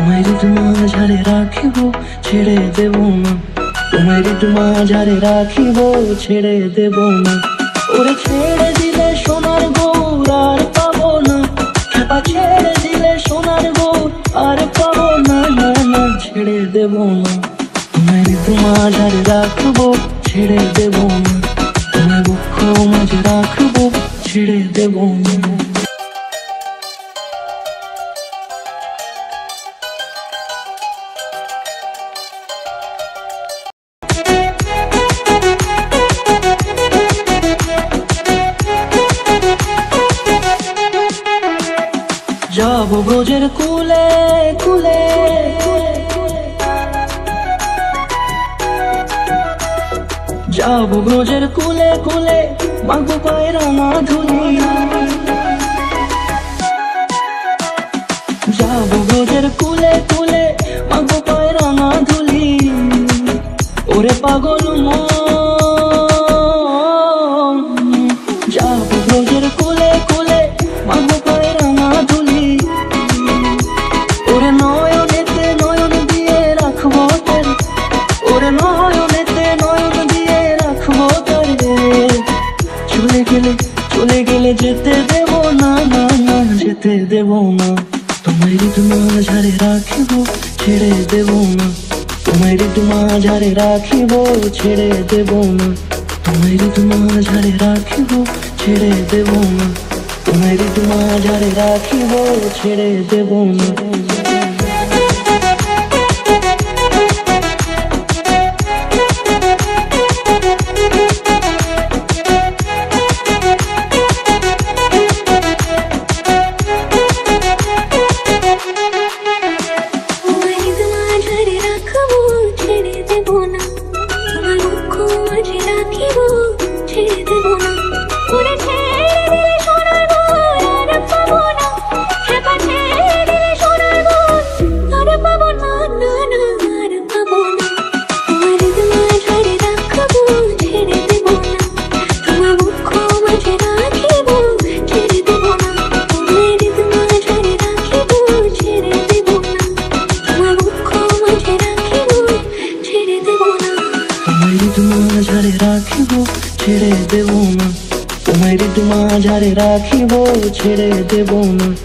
তোমায় হৃদ মাঝারে রাখিব, ছেড়ে দেব না। তোমায় হৃদ মাঝারে রাখিব, ছেড়ে দেব না। ওরে ছেড়ে দিলে সোনার গৌর আর পাবো না, খেপা ছেড়ে দিলে সোনার গৌর আর পাবো না। না না, ছেড়ে দেব না। তোমায় হৃদ মাঝারে রাখবো, ছেড়ে দেব না। তোমায় বক্ষ মাঝে রাখবো, ছেড়ে দেব না। যাবো ব্রজের কুলে কুলে, যাবো ব্রজের কুলে কুলে, মাগো পায়ের মাধুরী। যাবো ব্রজের কুলে কুলে, মাগো পায়ের মাধুরী। ওরে পাগল মন, যাবো ব্রজের কুলে কুলে, মাগো পায়ের মাধুরী। ওরে নয়নেতে নয়ন দিয়ে রাখবো তোরে, ওরে নয়নেতে নয়ন দিয়ে রাখবো তোরে। চলে গেলে চলে গেলে যেতে দেব না, না না, যেতে দেব না। তোমায় হৃদ মাঝারে রাখিব, ছেড়ে দেব না। তোমায় হৃদ মাঝারে রাখিব, ছেড়ে দেব না। তোমায় হৃদ মাঝারে রাখিব, ছেড়ে দেব না। তোমায় হৃদ মাঝারে রাখিব, ছেড়ে দেব না। ছেড়ে দেব না। তোমায় হৃদ মাঝারে রাখিব, ছেড়ে দেব না।